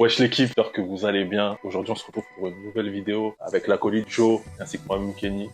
Wesh l'équipe, j'espère que vous allez bien. Aujourd'hui, on se retrouve pour une nouvelle vidéo avec l'acolyte Joe ainsi que moi-même Kenny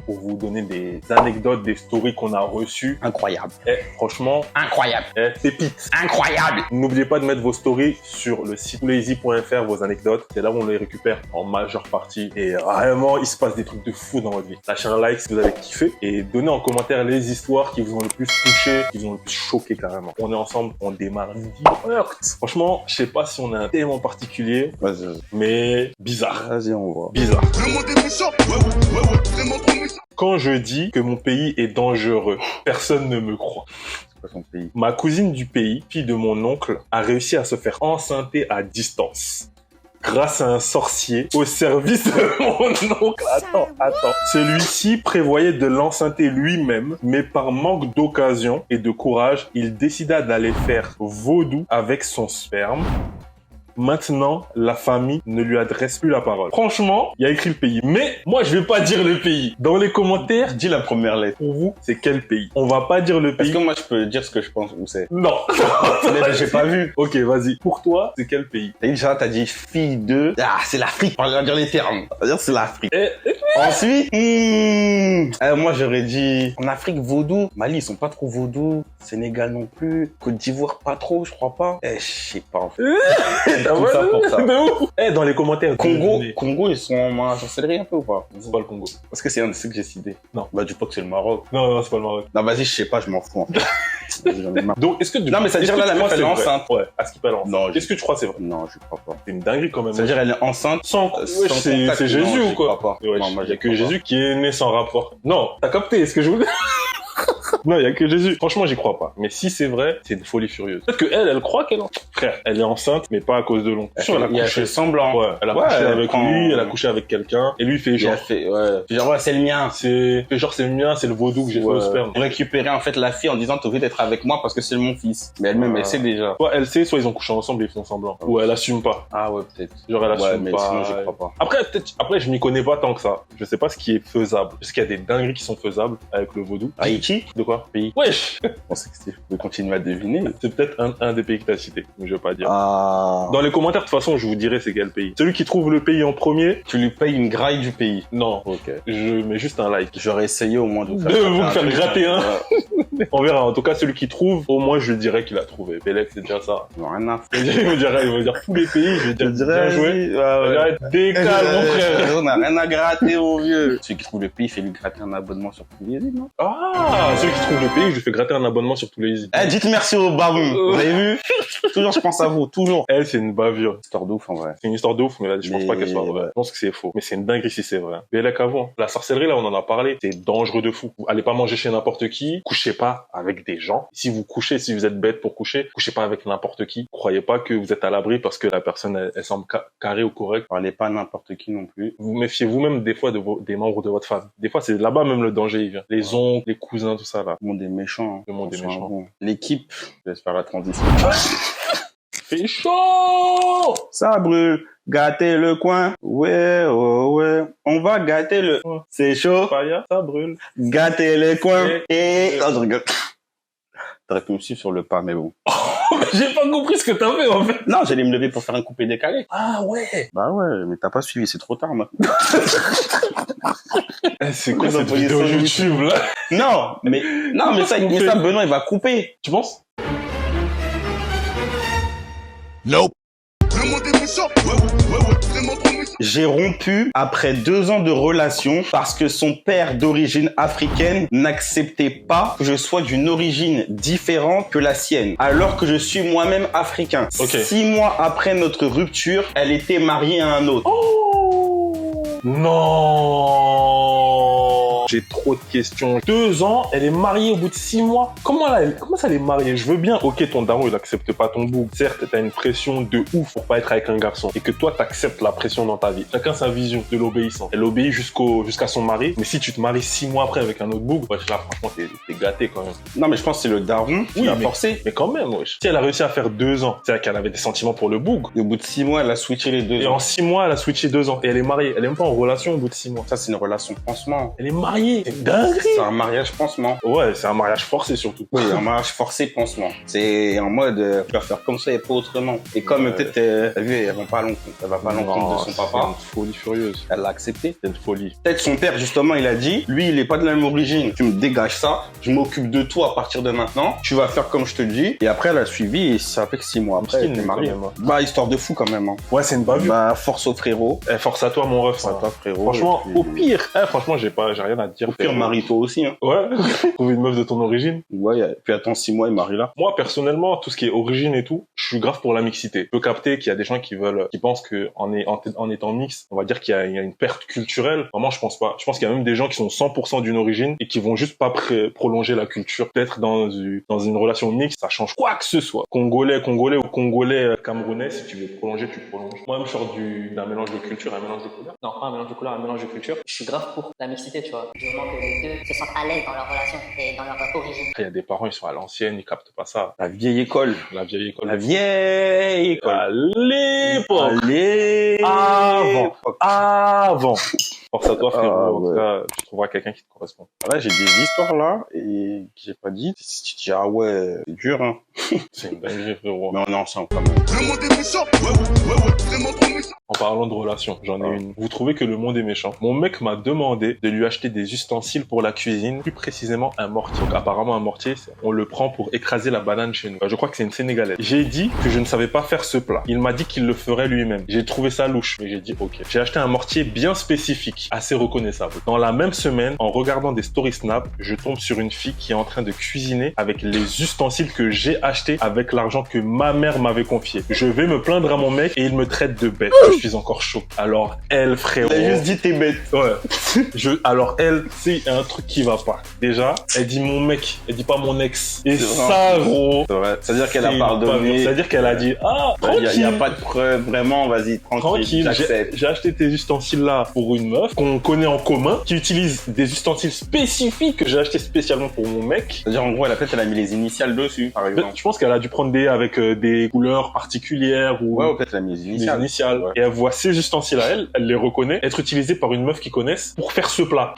pour vous donner des anecdotes, des stories qu'on a reçues. Incroyable. Franchement, incroyable. Pépite. Incroyable. N'oubliez pas de mettre vos stories sur le site lazy.fr, vos anecdotes. C'est là où on les récupère en majeure partie. Et vraiment, il se passe des trucs de fou dans votre vie. Lâchez un like si vous avez kiffé et donnez en commentaire les histoires qui vous ont le plus touché, qui vous ont le plus choqué carrément. On est ensemble, on démarre direct. Franchement, je sais pas si on a un thème en particulier, mais bizarre. Vas-y, on voit. Bizarre. Quand je dis que mon pays est dangereux, personne ne me croit. Son pays. Ma cousine du pays, fille de mon oncle, a réussi à se faire enceinter à distance. Grâce à un sorcier au service de mon oncle. Attends. Celui-ci prévoyait de l'enceinter lui-même, mais par manque d'occasion et de courage, il décida d'aller faire vaudou avec son sperme. Maintenant, la famille ne lui adresse plus la parole. Franchement, il y a écrit le pays. Mais moi, je vais pas dire le pays. Dans les commentaires, Dis la première lettre. pour vous, c'est quel pays? On va pas dire le pays. Est-ce que moi, je peux dire ce que je pense où c'est? Non. Mais j'ai pas vu. Ok, vas-y. Pour toi, c'est quel pays? T'as dit fille de... Ah, c'est l'Afrique. On va dire les termes. On va dire c'est l'Afrique. Eh, Ensuite, moi, j'aurais dit... En Afrique, vaudou. Mali, ils sont pas trop vaudou. Sénégal non plus. Côte d'Ivoire, pas trop, je crois pas. Je sais pas, en fait. Tout ça pour ça. De ouf. Dans les commentaires. Congo, ils sont en sorcellerie un peu ou pas? C'est pas le Congo. Parce que c'est un de ceux que j'ai cité. Non. Bah, dis pas que c'est le Maroc. Non, c'est pas le Maroc. Non, vas-y, je sais pas, je m'en fous. En fait. J'en ai marre. Donc, est-ce que Non, mais ça veut dire là, la meuf, elle est enceinte. Ouais, à ce qu'il parle enceinte. Non, Est-ce que tu crois que c'est vrai? Non, je crois pas. C'est une dinguerie quand même. Ça veut dire elle est enceinte sans sans c'est contact. Jésus Non, ou quoi? j'y crois pas. Ouais, Non, moi, il y a j'y que crois Jésus qui est né sans rapport. Non, t'as capté ce que je voulais. Non, il y a que Jésus. Franchement, j'y crois pas. Mais si c'est vrai, c'est une folie furieuse. Peut-être que elle croit qu'elle est enceinte. Frère, elle est enceinte, mais pas à cause de l'oncle. Il a fait semblant. Ouais, elle a couché avec lui, elle a couché avec quelqu'un, et lui il fait genre. Genre, c'est le mien. C'est le mien, c'est le vaudou que j'ai fait au sperme. Récupérer en fait la fille en disant t'as envie d'être avec moi parce que c'est mon fils. Mais elle-même, elle sait déjà. Soit elle sait, soit ils ont couché ensemble et ils font semblant. Ou elle assume pas. Ah ouais, peut-être. Genre elle assume mais pas. sinon, j'y crois pas. Après, je m'y connais pas tant que ça. Je sais pas ce qui est faisable. Parce qu'il y a des dingueries qui sont faisables avec le vaudou. Haïti? De quoi? Pays. Wesh! Je pensais que c'était... Vous continuez à deviner. C'est peut-être un des pays que t'as cité, mais je vais pas dire. Ah. Dans les commentaires, de toute façon, je vous dirai c'est quel pays. Celui qui trouve le pays en premier, Tu lui payes une graille du pays. non. Ok. Je mets juste un like. J'aurais essayé au moins de vous De vous faire truc, gratter un. Ouais. On verra. En tout cas, celui qui trouve, au moins, je dirais qu'il a trouvé. Belek, c'est déjà ça. Non, rien à Il va dire tous les pays, je vais dire bien joué. Ouais. Décale, mon frère. On n'a rien à gratter, mon vieux. Celui qui trouve le pays, fait lui gratter un abonnement sur tous les îles, non? Ah, celui qui trouve le pays, je lui fais gratter un abonnement sur tous les îles. Dites merci au baron. Vous avez vu? Toujours, je pense à vous. Toujours. Elle, c'est une bavure. Histoire de ouf, en vrai. C'est une histoire de ouf, mais là, je pense pas qu'elle soit vraie. Je pense que c'est faux. Mais c'est une dinguerie si c'est vrai. Belek à vous, hein. La sorcellerie, là, on en a parlé. C'est dangereux de fou. Vous allez pas manger chez n'importe qui. Couchez pas avec des gens. Si vous couchez, si vous êtes bête pour coucher, couchez pas avec n'importe qui. Croyez pas que vous êtes à l'abri parce que la personne, elle semble carrée ou correcte. Parlez pas à n'importe qui non plus. Vous méfiez vous-même des fois des membres de votre famille. Des fois, c'est là-bas même le danger, il vient. Les oncles, les cousins, tout ça, là. Le monde est méchant. Le monde est méchant. Bon. L'équipe, je laisse faire la transition. C'est chaud! Ça brûle. Gâter le coin. Ouais, oh ouais. On va gâter le... Ouais. C'est chaud. Faya, ça brûle. Gâter le coin. Et- Oh, je rigole. T'aurais pu me suivre sur le pas, mais bon. J'ai pas compris ce que t'as fait, en fait. Non, j'allais me lever pour faire un coupé décalé. Ah ouais. Bah ouais, mais t'as pas suivi, c'est trop tard, moi. C'est quoi Ils ont cette pris vidéo ça YouTube, là? Non, mais ça, Benoît, il va couper. Tu penses? J'ai rompu après 2 ans de relation parce que son père d'origine africaine n'acceptait pas que je sois d'une origine différente que la sienne, alors que je suis moi-même africain. Ok. 6 mois après notre rupture, elle était mariée à un autre. Non. J'ai trop de questions. 2 ans, elle est mariée au bout de 6 mois. Comment ça elle est mariée? Je veux bien, ok, ton daron, il accepte pas ton bout. Certes, t'as une pression de ouf pour pas être avec un garçon. Et que toi, t'acceptes la pression dans ta vie. Chacun sa vision de l'obéissance. Elle obéit jusqu'à son mari. Mais si tu te maries 6 mois après avec un autre bout, ouais, là, franchement, t'es gâté quand même. Non, mais je pense que c'est le daron qui l'a forcé. Mais quand même, wesh. Si elle a réussi à faire 2 ans, c'est-à-dire qu'elle avait des sentiments pour le boug. Et au bout de 6 mois, elle a switché les 2 Et ans. en 6 mois, elle a switché 2 ans. Et elle est mariée. Elle est même pas en relation au bout de 6 mois. Ça, c'est une relation pansement. Elle est mariée marié. C'est dingue. C'est un mariage pansement. Ouais, c'est un mariage forcé surtout. Oui, un mariage forcé pansement. C'est en mode, tu vas faire comme ça et pas autrement. Et comme peut-être, t'as vu, elle va pas à l'encontre de son papa. C'est une folie furieuse. Elle l'a accepté. C'est une folie. Peut-être son père, justement, il a dit, lui, il est pas de la même origine. Tu me dégages ça, je m'occupe de toi à partir de maintenant. Tu vas faire comme je te le dis. Et après, elle a suivi et ça fait que 6 mois après, elle est mariée. Bah, histoire de fou quand même. Hein. Ouais, c'est une bavure. Bah, force au frérot. Force à toi, mon ref. Force à toi, frérot. Franchement, puis... au pire, franchement, j'ai rien à te dire. Au pire, marie-toi aussi. Hein. Ouais. Trouve une meuf de ton origine. Ouais, puis attends 6 mois et marie-la. Moi, personnellement, tout ce qui est origine et tout, je suis grave pour la mixité. Je peux capter qu'il y a des gens qui pensent que en étant mix, on va dire qu'il y a une perte culturelle. Vraiment, je pense pas. Je pense qu'il y a même des gens qui sont 100% d'une origine et qui vont juste pas prolonger la culture. Peut-être dans une relation mixte, ça change quoi que ce soit. Congolais ou Congolais camerounais, si tu veux prolonger, tu prolonges. Moi, je sors d'un mélange de culture, un mélange de couleur. Non, pas un mélange de couleurs, un mélange de culture. Je suis grave pour la mixité, tu vois. Du moment que les deux se sentent à l'aise dans leur relation et dans leur origine. Après, il y a des parents, ils sont à l'ancienne, ils captent pas ça. La vieille école. La vieille école. La vieille école. À l'époque. Avant. Force à toi, frérot. Ah, en tout cas, tu trouveras quelqu'un qui te correspond. Là, j'ai des histoires là et que j'ai pas dit. Si tu te dis, ah ouais, c'est dur, hein. C'est une dinguerie, frérot. Mais on est ensemble quand même. En parlant de relations, j'en ai une. Vous trouvez que le monde est méchant? Mon mec m'a demandé de lui acheter des ustensiles pour la cuisine, plus précisément un mortier. Donc apparemment un mortier, on le prend pour écraser la banane chez nous. Je crois que c'est une Sénégalaise. J'ai dit que je ne savais pas faire ce plat. Il m'a dit qu'il le ferait lui-même. J'ai trouvé ça louche, mais j'ai dit ok. J'ai acheté un mortier bien spécifique, assez reconnaissable. Dans la même semaine, en regardant des stories Snap, je tombe sur une fille qui est en train de cuisiner avec les ustensiles que j'ai achetés avec l'argent que ma mère m'avait confié. Je vais me plaindre à mon mec et il me traite de bête. Je suis encore chaud. Alors elle, frérot... Elle a juste dit t'es bête. Ouais. Alors elle, c'est un truc qui va pas. Déjà, elle dit mon mec, elle dit pas mon ex. Et ça, gros... C'est vrai. C'est-à-dire qu'elle a pardonné. C'est-à-dire qu'elle a dit, ah, tranquille. Il y a pas de preuve, vraiment, vas-y, tranquille. J'ai acheté tes ustensiles là pour une meuf qu'on connaît en commun, qui utilise des ustensiles spécifiques que j'ai acheté spécialement pour mon mec. C'est-à-dire, en gros, elle a mis les initiales dessus, par exemple. Je pense qu'elle a dû prendre avec des couleurs particulières ou... Ouais, ou peut-être elle a mis les initiales. Ouais. Et elle voit ces ustensiles à elle les reconnaît, être utilisés par une meuf qu'ils connaissent pour faire ce plat.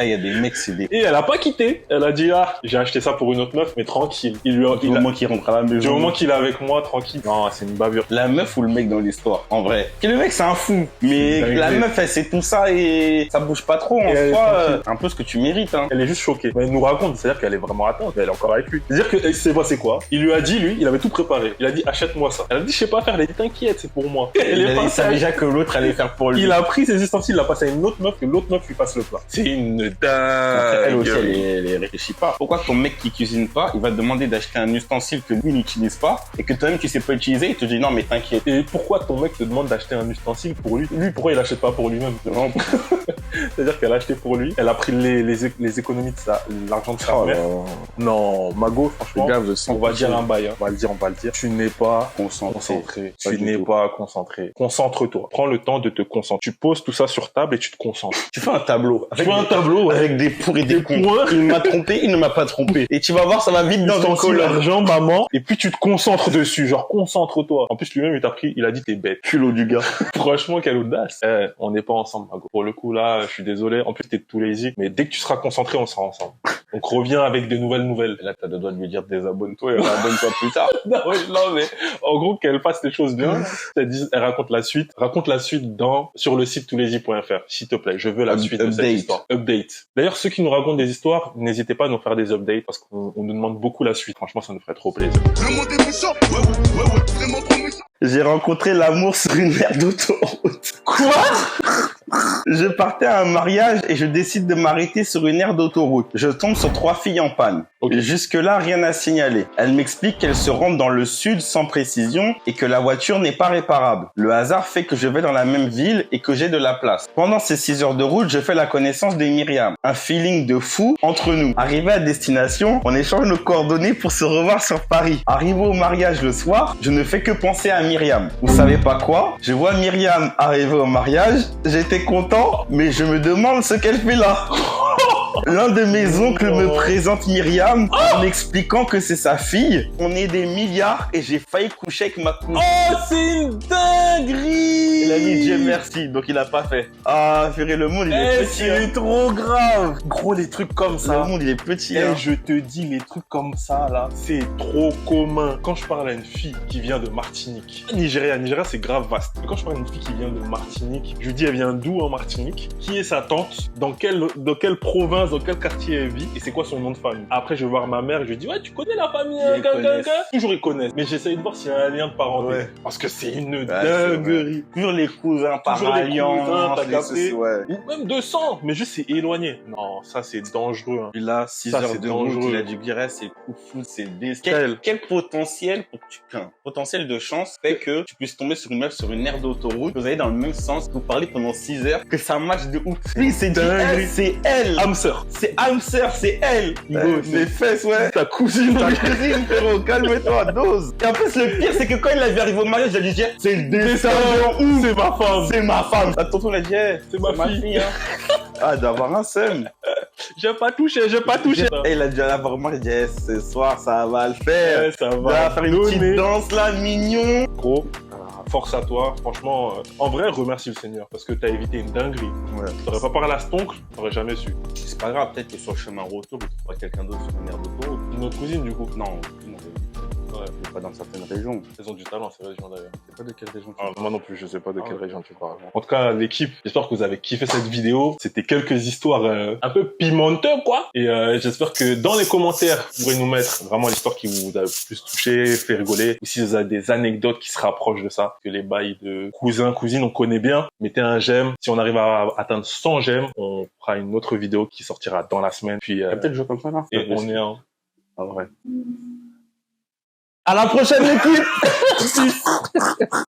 Il y a des mecs, c'est des... Et elle a pas quitté. Elle a dit, ah, j'ai acheté ça pour une autre meuf, mais tranquille. Du moment qu'il rentre à la maison. Du moment qu'il est avec moi, tranquille. Non, c'est une bavure. La meuf ou le mec dans l'histoire, en vrai. Et le mec, c'est un fou. Mais la meuf, elle sait tout ça et ça bouge pas trop. En soi, un peu ce que tu mérites, hein. Elle est juste choquée. Mais elle nous raconte, c'est-à-dire qu'elle est vraiment atteinte, mais elle est encore avec lui. C'est-à-dire que, c'est quoi? Il lui a dit, lui, il avait tout préparé. Il a dit, achète-moi ça. Elle a dit, je sais pas faire. Elle a dit, t'inquiète, c'est pour moi. Il savait déjà que l'autre allait faire pour lui. Il a pris ses ustensiles, il l'a passé à une autre meuf, que l'autre meuf lui passe le plat. C'est une dingue. Elle aussi, elle réfléchit pas. Pourquoi ton mec qui cuisine pas, il va te demander d'acheter un ustensile que lui n'utilise pas et que toi-même tu sais pas utiliser, il te dit non mais t'inquiète. Et pourquoi ton mec te demande d'acheter un ustensile pour lui? Lui, pourquoi il achète pas pour lui-même? C'est-à-dire qu'elle a acheté pour lui, elle a pris les économies de l'argent de sa mère. Non, Mago, franchement, on va dire un bail, hein. On va le dire. Tu n'es pas concentré. Tu n'es pas concentré. Concentre-toi. Prends le temps de te concentrer. Tu poses tout ça sur table et tu te concentres. Tu fais un tableau. Ouais. Avec des pour et des contre. Il m'a trompé, il ne m'a pas trompé. Et tu vas voir, ça va vite dans ton col. L'argent, maman. Et puis tu te concentres dessus. Genre, concentre-toi. En plus, lui-même, il a dit t'es bête. Culot du gars. Franchement, quelle audace. On n'est pas ensemble, Mago. Pour le coup, là, je suis désolé. En plus, t'es tous lazy. Mais dès que tu seras concentré, on sera ensemble. Donc, reviens avec de nouvelles. Et là, t'as le droit de lui dire désabonne-toi et abonne-toi plus tard. non, mais en gros, qu'elle fasse les choses bien. Elle raconte la suite. Raconte la suite sur le site touslazy.fr. S'il te plaît, je veux la suite de cette histoire. Update. D'ailleurs, ceux qui nous racontent des histoires, n'hésitez pas à nous faire des updates parce qu'on nous demande beaucoup la suite. Franchement, ça nous ferait trop plaisir. J'ai rencontré l'amour sur une aire d'autoroute. Quoi? Je partais à un mariage et je décide de m'arrêter sur une aire d'autoroute. Je tombe sur 3 filles en panne. Okay. Jusque-là, rien à signaler. Elles m'expliquent qu'elles se rendent dans le sud sans précision et que la voiture n'est pas réparable. Le hasard fait que je vais dans la même ville et que j'ai de la place. Pendant ces 6 heures de route, je fais la connaissance de Myriam. Un feeling de fou entre nous. Arrivé à destination, on échange nos coordonnées pour se revoir sur Paris. Arrivé au mariage le soir, je ne fais que penser à Myriam. Vous savez pas quoi? Je vois Myriam arriver au mariage, j'étais content, mais je me demande ce qu'elle fait là. L'un de mes oncles me présente Myriam en m'expliquant que c'est sa fille. On est des milliards et j'ai failli coucher avec ma cousine. Oh, c'est une dinguerie! a mis Dieu merci, donc il a pas fait. Ah, Ferré, le monde, il est petit. C'est trop grave. Gros, les trucs comme ça. Le monde, il est petit. Et je te dis, les trucs comme ça, là, c'est trop commun. Quand je parle à une fille qui vient de Martinique, Nigeria, c'est grave vaste. Mais quand je parle à une fille qui vient de Martinique, je lui dis, elle vient d'où en Martinique? Qui est sa tante? Dans quelle province, dans quel quartier elle vit? Et c'est quoi son nom de famille? Après, je vais voir ma mère et je lui dis, ouais, tu connais la famille? Toujours ils connaissent. Mais j'essaye de voir s'il y a un lien de parenté. Ouais. Parce que c'est une dinguerie. Toujours les cousins par alliance. T'as capté? Ou même 200, mais juste c'est éloigné. Non, ça c'est dangereux. Hein. Et là, 6 heures de route, il a du guiret, c'est coup fou, c'est quel potentiel pour que potentiel de chance fait que tu puisses tomber sur une meuf sur une aire d'autoroute, vous allez dans le même sens, vous parlez pendant 6 heures, que ça match de ouf. Oui, c'est dingue. C'est elle. Hamster. C'est hamster, c'est elle. Les fesses, ouais. Ta cousine, frérot, calme-toi, dose. Et en plus, le pire, c'est que quand il a vu arriver au mariage, il a dit, c'est le destin de ouf. C'est ma femme. C'est ma femme. La tonton, il a dit, c'est ma fille. Hein. Ah, d'avoir un seum. J'ai pas touché. Et il a dû avoir moi, il dit, ce soir, ça va le faire. Ouais, ça va faire une petite danse là, mignon. Gros, force à toi. Franchement, en vrai, remercie le Seigneur parce que t'as évité une dinguerie. Ouais. T'aurais pas parlé à cet oncle, t'aurais jamais su. C'est pas grave, peut-être que sur le chemin retour, tu trouveras quelqu'un d'autre sur une aire d'autoroute. Une autre cousine, du coup. Non, pas dans certaines régions. Elles ont du talent, ces régions d'ailleurs. Je sais pas de quelle région tu parles. Moi non plus, je sais pas de quelle région tu parles. En tout cas, l'équipe, j'espère que vous avez kiffé cette vidéo. C'était quelques histoires un peu pimenteuses, quoi. Et j'espère que dans les commentaires, vous pourrez nous mettre vraiment l'histoire qui vous a le plus touché, fait rigoler. Ou si vous avez des anecdotes qui se rapprochent de ça, que les bails de cousins, cousines, on connaît bien. Mettez un j'aime. Si on arrive à atteindre 100 j'aime, on fera une autre vidéo qui sortira dans la semaine. Puis, peut-être le jeu comme ça, là. Et on est en... Ah ouais. À la prochaine, l'équipe.